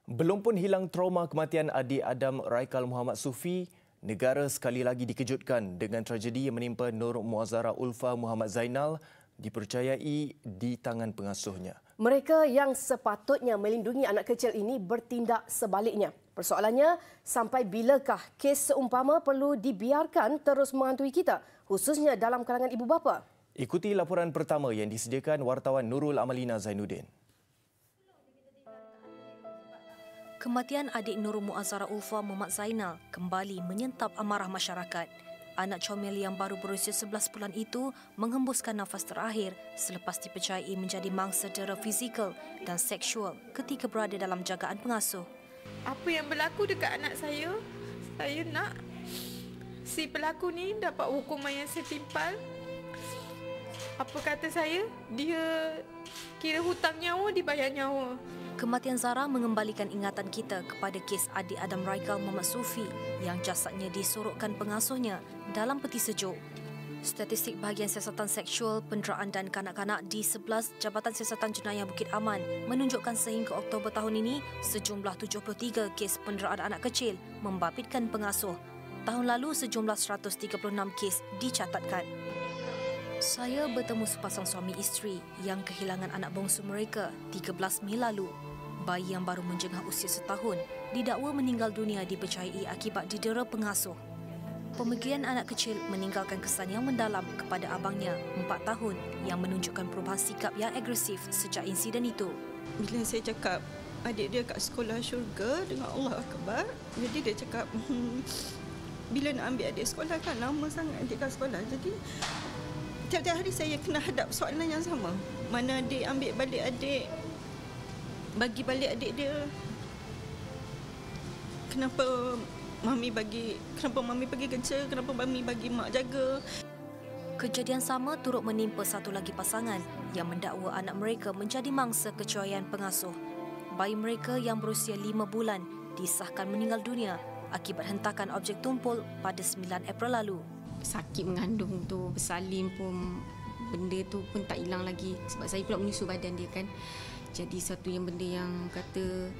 Belum pun hilang trauma kematian adik Adam Raikal Muhammad Sufi, negara sekali lagi dikejutkan dengan tragedi yang menimpa Nur Muazzara Ulfa Muhammad Zainal dipercayai di tangan pengasuhnya. Mereka yang sepatutnya melindungi anak kecil ini bertindak sebaliknya. Persoalannya, sampai bilakah kes seumpama perlu dibiarkan terus menghantui kita, khususnya dalam kalangan ibu bapa? Ikuti laporan pertama yang disediakan wartawan Nurul Amalina Zainuddin. Kematian adik Nur Muazzara Ulfa Muhammad Zainal kembali menyentap amarah masyarakat. Anak comel yang baru berusia 11 bulan itu menghembuskan nafas terakhir selepas dipercayai menjadi mangsa dera fizikal dan seksual ketika berada dalam jagaan pengasuh. Apa yang berlaku dekat anak saya nak si pelaku ni dapat hukuman yang setimpal. Apa kata saya, dia kira hutang nyawa dibayar nyawa. Kematian Zara mengembalikan ingatan kita kepada kes adik Adam Raikal Muhammad Sufi yang jasadnya disorokkan pengasuhnya dalam peti sejuk. Statistik bahagian siasatan seksual, penderaan dan kanak-kanak di 11 Jabatan Siasatan Jenayah Bukit Aman menunjukkan sehingga Oktober tahun ini sejumlah 73 kes penderaan anak kecil membabitkan pengasuh. Tahun lalu sejumlah 136 kes dicatatkan. Saya bertemu sepasang suami isteri yang kehilangan anak bongsu mereka 13 Mei lalu. Bayi yang baru menjengah usia setahun didakwa meninggal dunia dipercayai akibat didera pengasuh. Pemergian anak kecil meninggalkan kesan yang mendalam kepada abangnya 4 tahun yang menunjukkan perubahan sikap yang agresif sejak insiden itu. Bila saya cakap adik dia kat sekolah syurga dengan Allah Akbar, jadi dia cakap bila nak ambil adik sekolah kan lama sangat adik kat sekolah. Jadi tiap-tiap hari saya kena hadap soalan yang sama. Mana adik ambil balik adik, bagi balik adik dia. Kenapa mami pergi kerja, kenapa mami bagi mak jaga. Kejadian sama turut menimpa satu lagi pasangan yang mendakwa anak mereka menjadi mangsa kecuaian pengasuh. Bayi mereka yang berusia 5 bulan disahkan meninggal dunia akibat hentakan objek tumpul pada 9 April lalu. Sakit mengandung tu, bersalin pun benda tu pun tak hilang lagi sebab saya pula menyusu badan dia kan. Jadi satu yang benda yang kata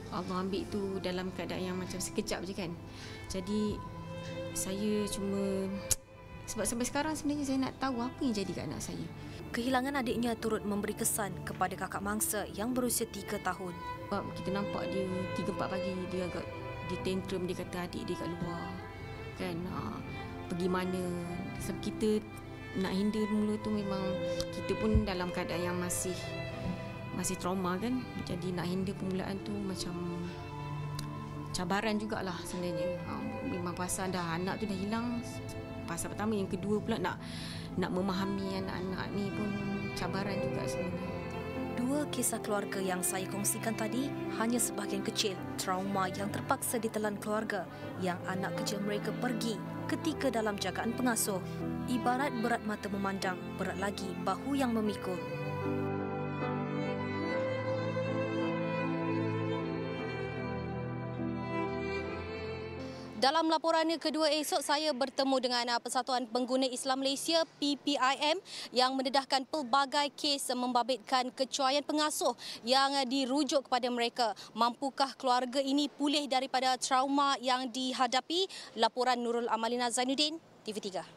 Allah ambil tu dalam keadaan yang macam sekejap je kan. Jadi saya cuma sebab sampai sekarang sebenarnya saya nak tahu apa yang jadi kat anak saya. Kehilangan adiknya turut memberi kesan kepada kakak mangsa yang berusia 3 tahun. Sebab kita nampak dia 3-4 pagi dia agak dia tantrum, dia kata adik dia kat luar kan. Pergi mana. Sebab kita nak hinder mula tu memang kita pun dalam keadaan yang masih trauma kan. Jadi nak hinder permulaan tu macam cabaran jugalah sebenarnya. Memang pasal dah anak tu dah hilang. Pasal pertama, yang kedua pula nak memahami anak-anak ni pun cabaran juga sebenarnya. Dua kisah keluarga yang saya kongsikan tadi hanya sebahagian kecil trauma yang terpaksa ditelan keluarga yang anak kecil mereka pergi ketika dalam jagaan pengasuh. Ibarat berat mata memandang, berat lagi bahu yang memikul. Dalam laporannya kedua esok, saya bertemu dengan Persatuan Pengguna Islam Malaysia PPIM yang mendedahkan pelbagai kes membabitkan kecuaian pengasuh yang dirujuk kepada mereka. Mampukah keluarga ini pulih daripada trauma yang dihadapi? Laporan Nurul Amalina Zainuddin, TV3.